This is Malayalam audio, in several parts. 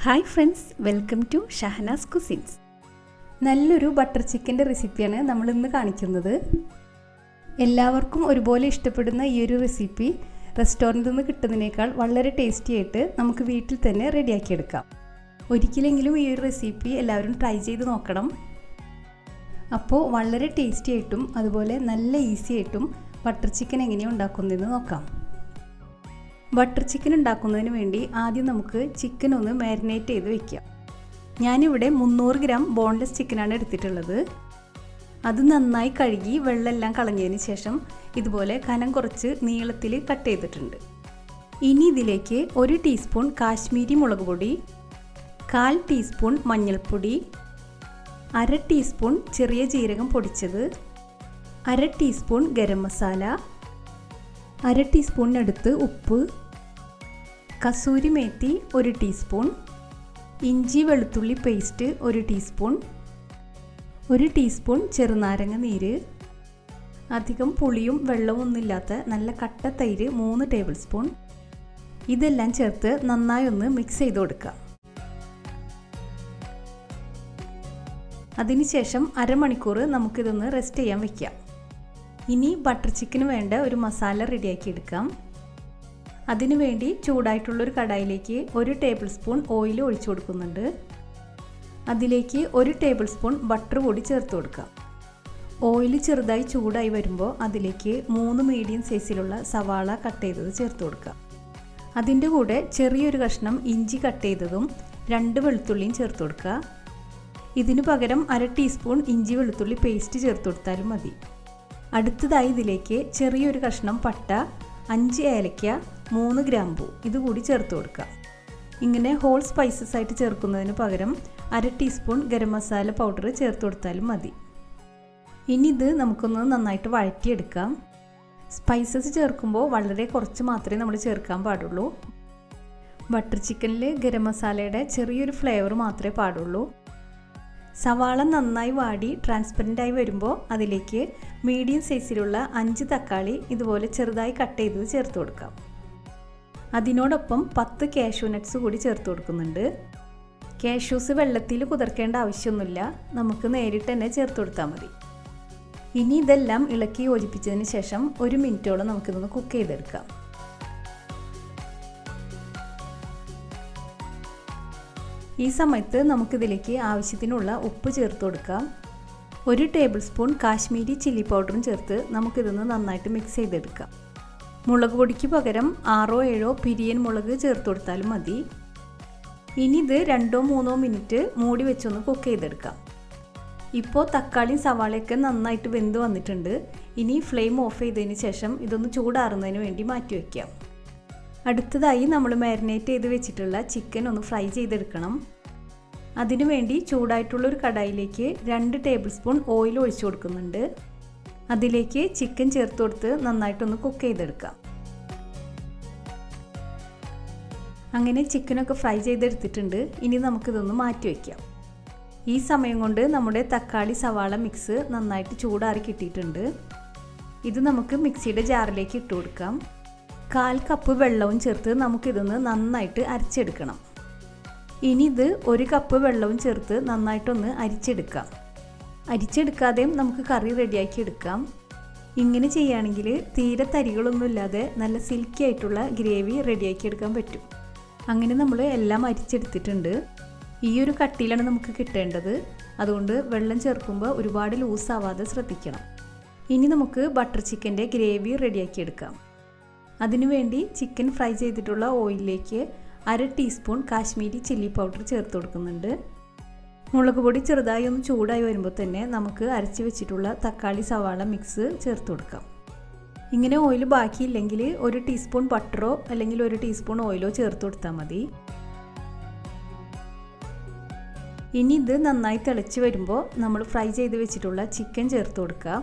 Hi friends, welcome to Shahnaz cousins. നല്ലൊരു ബട്ടർ ചിക്കൻ്റെ റെസിപ്പിയാണ് നമ്മളിന്ന് കാണിക്കുന്നത്. എല്ലാവർക്കും ഒരുപോലെ ഇഷ്ടപ്പെടുന്ന ഈ ഒരു റെസിപ്പി റെസ്റ്റോറൻറ്റിൽ നിന്ന് കിട്ടുന്നതിനേക്കാൾ വളരെ ടേസ്റ്റി ആയിട്ട് നമുക്ക് വീട്ടിൽ തന്നെ റെഡിയാക്കിയെടുക്കാം. ഒരിക്കലെങ്കിലും ഈ ഒരു റെസിപ്പി എല്ലാവരും ട്രൈ ചെയ്ത് നോക്കണം. അപ്പോൾ വളരെ ടേസ്റ്റി ആയിട്ടും അതുപോലെ നല്ല ഈസി ആയിട്ടും ബട്ടർ ചിക്കൻ എങ്ങനെയാണ് ഉണ്ടാക്കുന്നതെന്ന് നോക്കാം. ബട്ടർ ചിക്കൻ ഉണ്ടാക്കുന്നതിന് വേണ്ടി ആദ്യം നമുക്ക് ചിക്കൻ ഒന്ന് മാരിനേറ്റ് ചെയ്ത് വെക്കാം. ഞാനിവിടെ 300 ഗ്രാം ബോൺലെസ് ചിക്കനാണ് എടുത്തിട്ടുള്ളത്. അത് നന്നായി കഴുകി വെള്ളമെല്ലാം കളഞ്ഞതിന് ശേഷം ഇതുപോലെ കനം കുറച്ച് നീളത്തിൽ കട്ട് ചെയ്തിട്ടുണ്ട്. ഇനി ഇതിലേക്ക് 1 ടീസ്പൂൺ കാശ്മീരി മുളക് പൊടി, 1/4 ടീസ്പൂൺ മഞ്ഞൾപ്പൊടി, 1/2 ടീസ്പൂൺ ചെറിയ ജീരകം പൊടിച്ചത്, 1/2 ടീസ്പൂൺ ഗരം മസാല, 1/2 ടീസ്പൂണിനടുത്ത് ഉപ്പ്, കസൂരി മേത്തി 1 ടീസ്പൂൺ, ഇഞ്ചി വെളുത്തുള്ളി പേസ്റ്റ് 1 ടീസ്പൂൺ, 1 ടീസ്പൂൺ ചെറുനാരങ്ങ നീര്, അധികം പുളിയും വെള്ളവും ഒന്നുമില്ലാത്ത നല്ല കട്ട തൈര് 3 ടേബിൾ സ്പൂൺ. ഇതെല്ലാം ചേർത്ത് നന്നായി ഒന്ന് മിക്സ് ചെയ്ത് കൊടുക്കുക. അതിനുശേഷം അരമണിക്കൂർ നമുക്കിതൊന്ന് റെസ്റ്റ് ചെയ്യാൻ വയ്ക്കാം. ഇനി ബട്ടർ ചിക്കന് വേണ്ട ഒരു മസാല റെഡിയാക്കി എടുക്കാം. അതിനുവേണ്ടി ചൂടായിട്ടുള്ളൊരു കടായിലേക്ക് 1 ടേബിൾ സ്പൂൺ ഓയിൽ ഒഴിച്ചു കൊടുക്കുന്നുണ്ട്. അതിലേക്ക് 1 ടേബിൾ സ്പൂൺ ബട്ടർ കൂടി ചേർത്ത് കൊടുക്കാം. ഓയിൽ ചെറുതായി ചൂടായി വരുമ്പോൾ അതിലേക്ക് 3 മീഡിയം സൈസിലുള്ള സവാള കട്ട് ചെയ്തത് ചേർത്ത് കൊടുക്കാം. അതിൻ്റെ കൂടെ ചെറിയൊരു കഷ്ണം ഇഞ്ചി കട്ട് ചെയ്തതും 2 വെളുത്തുള്ളിയും ചേർത്ത് കൊടുക്കുക. ഇതിനു പകരം 1/2 ടീസ്പൂൺ ഇഞ്ചി വെളുത്തുള്ളി പേസ്റ്റ് ചേർത്ത് കൊടുത്താലും മതി. അടുത്തതായി ഇതിലേക്ക് ചെറിയൊരു കഷ്ണം പട്ട, 5 ഏലക്ക, 3 ഗ്രാമ്പൂ ഇതുകൂടി ചേർത്ത് കൊടുക്കുക. ഇങ്ങനെ ഹോൾ സ്പൈസസ് ആയിട്ട് ചേർക്കുന്നതിന് പകരം 1/2 ടീസ്പൂൺ ഗരം മസാല പൗഡർ ചേർത്ത് കൊടുത്താലും മതി. ഇനി ഇത് നമുക്കൊന്ന് നന്നായിട്ട് വഴറ്റിയെടുക്കാം. സ്പൈസസ് ചേർക്കുമ്പോൾ വളരെ കുറച്ച് മാത്രമേ നമ്മൾ ചേർക്കാൻ പാടുള്ളൂ. ബട്ടർ ചിക്കനിൽ ഗരം മസാലയുടെ ചെറിയൊരു ഫ്ലേവർ മാത്രമേ പാടുള്ളൂ. സവാള നന്നായി വാടി ട്രാൻസ്പെറൻ്റായി വരുമ്പോൾ അതിലേക്ക് മീഡിയം സൈസിലുള്ള 5 തക്കാളി ഇതുപോലെ ചെറുതായി കട്ട് ചെയ്തത് ചേർത്ത് കൊടുക്കാം. അതിനോടൊപ്പം 10 കാഷ്യൂ നട്ട്സ് കൂടി ചേർത്ത് കൊടുക്കുന്നുണ്ട്. കാഷ്യൂസ് വെള്ളത്തിൽ കുതിർക്കേണ്ട ആവശ്യമൊന്നുമില്ല, നമുക്ക് നേരിട്ട് തന്നെ ചേർത്ത് കൊടുത്താൽ മതി. ഇനി ഇതെല്ലാം ഇളക്കി യോജിപ്പിച്ചതിന് ശേഷം 1 മിനിറ്റോളം നമുക്കിതൊന്ന് കുക്ക് ചെയ്തെടുക്കാം. ഈ സമയത്ത് നമുക്കിതിലേക്ക് ആവശ്യത്തിനുള്ള ഉപ്പ് ചേർത്ത് കൊടുക്കാം. 1 ടേബിൾ സ്പൂൺ കാശ്മീരി ചില്ലി പൗഡറും ചേർത്ത് നമുക്കിതൊന്ന് നന്നായിട്ട് മിക്സ് ചെയ്തെടുക്കാം. മുളക് പൊടിക്ക് പകരം 6 or 7 പിരിയൻ മുളക് ചേർത്ത് കൊടുത്താലും മതി. ഇനി ഇത് 2 or 3 മിനിറ്റ് മൂടി വെച്ചൊന്ന് കുക്ക് ചെയ്തെടുക്കാം. ഇപ്പോൾ തക്കാളിയും സവാളയൊക്കെ നന്നായിട്ട് വെന്ത് വന്നിട്ടുണ്ട്. ഇനി ഫ്ലെയിം ഓഫ് ചെയ്തതിന് ശേഷം ഇതൊന്ന് ചൂടാറുന്നതിന് വേണ്ടി മാറ്റി വയ്ക്കാം. അടുത്തതായി നമ്മൾ മാരിനേറ്റ് ചെയ്ത് വെച്ചിട്ടുള്ള ചിക്കൻ ഒന്ന് ഫ്രൈ ചെയ്തെടുക്കണം. അതിനുവേണ്ടി ചൂടായിട്ടുള്ളൊരു കടായിലേക്ക് 2 ടേബിൾ സ്പൂൺ ഓയിൽ ഒഴിച്ചു കൊടുക്കുന്നുണ്ട്. അതിലേക്ക് ചിക്കൻ ചേർത്ത് കൊടുത്ത് നന്നായിട്ടൊന്ന് കുക്ക് ചെയ്തെടുക്കാം. അങ്ങനെ ചിക്കനൊക്കെ ഫ്രൈ ചെയ്തെടുത്തിട്ടുണ്ട്. ഇനി നമുക്കിതൊന്ന് മാറ്റി വയ്ക്കാം. ഈ സമയം കൊണ്ട് നമ്മുടെ തക്കാളി സവാള മിക്സ് നന്നായിട്ട് ചൂടാറി കിട്ടിയിട്ടുണ്ട്. ഇത് നമുക്ക് മിക്സിയുടെ ജാറിലേക്ക് ഇട്ട് കൊടുക്കാം. 1/4 കപ്പ് വെള്ളവും ചേർത്ത് നമുക്കിതൊന്ന് നന്നായിട്ട് അരച്ചെടുക്കണം. ഇനി ഇത് 1 കപ്പ് വെള്ളവും ചേർത്ത് നന്നായിട്ടൊന്ന് അരിച്ചെടുക്കാം. അരിച്ചെടുക്കാതെയും നമുക്ക് കറി റെഡിയാക്കി എടുക്കാം. ഇങ്ങനെ ചെയ്യുകയാണെങ്കിൽ തീരെ തരികളൊന്നുമില്ലാതെ നല്ല സിൽക്കി ആയിട്ടുള്ള ഗ്രേവി റെഡിയാക്കി എടുക്കാൻ പറ്റും. അങ്ങനെ നമ്മൾ എല്ലാം അരിച്ചെടുത്തിട്ടുണ്ട്. ഈ ഒരു കട്ടിയിലാണ് നമുക്ക് കിട്ടേണ്ടത്. അതുകൊണ്ട് വെള്ളം ചേർക്കുമ്പോൾ ഒരുപാട് ലൂസാവാതെ ശ്രദ്ധിക്കണം. ഇനി നമുക്ക് ബട്ടർ ചിക്കൻ്റെ ഗ്രേവി റെഡിയാക്കി എടുക്കാം. അതിനുവേണ്ടി ചിക്കൻ ഫ്രൈ ചെയ്തിട്ടുള്ള ഓയിലിലേക്ക് 1/2 ടീസ്പൂൺ കാശ്മീരി ചില്ലി പൗഡർ ചേർത്ത് കൊടുക്കുന്നുണ്ട്. മുളക് പൊടി ചെറുതായി ഒന്ന് ചൂടായി വരുമ്പോൾ തന്നെ നമുക്ക് അരച്ച് വെച്ചിട്ടുള്ള തക്കാളി സവാള മിക്സ് ചേർത്ത് കൊടുക്കാം. ഇങ്ങനെ ഓയിൽ ബാക്കിയില്ലെങ്കിൽ 1 ടീസ്പൂൺ ബട്ടറോ അല്ലെങ്കിൽ 1 ടീസ്പൂൺ ഓയിലോ ചേർത്ത് കൊടുത്താൽ മതി. ഇനി ഇത് നന്നായി തിളച്ച് വരുമ്പോൾ നമ്മൾ ഫ്രൈ ചെയ്ത് വെച്ചിട്ടുള്ള ചിക്കൻ ചേർത്ത് കൊടുക്കുക.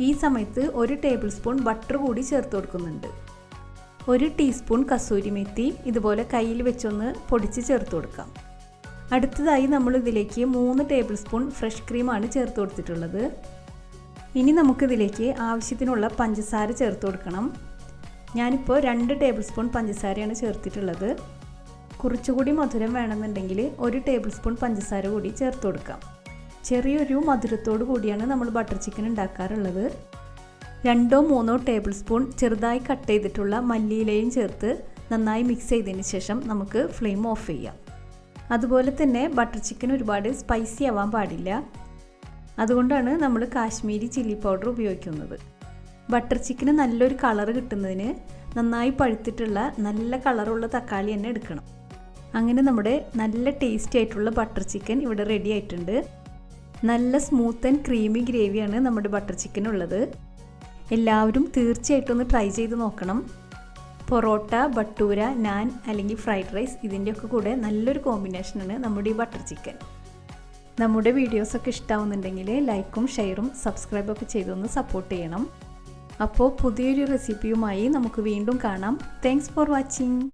ഈ സമയത്ത് 1 ടേബിൾ സ്പൂൺ ബട്ടർ കൂടി ചേർത്ത് കൊടുക്കുന്നുണ്ട്. 1 ടീസ്പൂൺ കസൂരി മേത്തി ഇതുപോലെ കയ്യിൽ വെച്ചൊന്ന് പൊടിച്ച് ചേർത്ത് കൊടുക്കാം. അടുത്തതായി നമ്മൾ ഇതിലേക്ക് 3 ടേബിൾ സ്പൂൺ ഫ്രഷ് ക്രീമാണ് ചേർത്ത് കൊടുത്തിട്ടുള്ളത്. ഇനി നമുക്കിതിലേക്ക് ആവശ്യത്തിനുള്ള പഞ്ചസാര ചേർത്ത് കൊടുക്കണം. ഞാനിപ്പോൾ 2 ടേബിൾ സ്പൂൺ പഞ്ചസാരയാണ് ചേർത്തിട്ടുള്ളത്. കുറച്ചുകൂടി മധുരം വേണമെന്നുണ്ടെങ്കിൽ 1 ടേബിൾ സ്പൂൺ പഞ്ചസാര കൂടി ചേർത്ത് കൊടുക്കാം. ചെറിയൊരു മധുരത്തോടു കൂടിയാണ് നമ്മൾ ബട്ടർ ചിക്കൻ ഉണ്ടാക്കാറുള്ളത്. 2-3 ടേബിൾ സ്പൂൺ ചെറുതായി കട്ട് ചെയ്തിട്ടുള്ള മല്ലിയിലയും ചേർത്ത് നന്നായി മിക്സ് ചെയ്തതിന് ശേഷം നമുക്ക് ഫ്ലെയിം ഓഫ് ചെയ്യാം. അതുപോലെ തന്നെ ബട്ടർ ചിക്കൻ ഒരുപാട് സ്പൈസി ആവാൻ പാടില്ല. അതുകൊണ്ടാണ് നമ്മൾ കാശ്മീരി ചില്ലി പൗഡർ ഉപയോഗിക്കുന്നത്. ബട്ടർ ചിക്കന് നല്ലൊരു കളർ കിട്ടുന്നതിന് നന്നായി പഴുത്തിട്ടുള്ള നല്ല കളറുള്ള തക്കാളി തന്നെ എടുക്കണം. അങ്ങനെ നമ്മുടെ നല്ല ടേസ്റ്റി ആയിട്ടുള്ള ബട്ടർ ചിക്കൻ ഇവിടെ റെഡി ആയിട്ടുണ്ട്. നല്ല സ്മൂത്ത് ആൻഡ് ക്രീമി ഗ്രേവിയാണ് നമ്മുടെ ബട്ടർ ചിക്കൻ ഉള്ളത്. എല്ലാവരും തീർച്ചയായിട്ടും ഒന്ന് ട്രൈ ചെയ്ത് നോക്കണം. പൊറോട്ട, ബട്ടൂര, നാൻ അല്ലെങ്കിൽ ഫ്രൈഡ് റൈസ് ഇതിൻ്റെയൊക്കെ കൂടെ നല്ലൊരു കോമ്പിനേഷനാണ് നമ്മുടെ ഈ ബട്ടർ ചിക്കൻ. നമ്മുടെ വീഡിയോസൊക്കെ ഇഷ്ടമാവുന്നുണ്ടെങ്കിൽ ലൈക്കും ഷെയറും സബ്സ്ക്രൈബൊക്കെ ചെയ്തൊന്ന് സപ്പോർട്ട് ചെയ്യണം. അപ്പോൾ പുതിയൊരു റെസിപ്പിയുമായി നമുക്ക് വീണ്ടും കാണാം. Thanks for watching.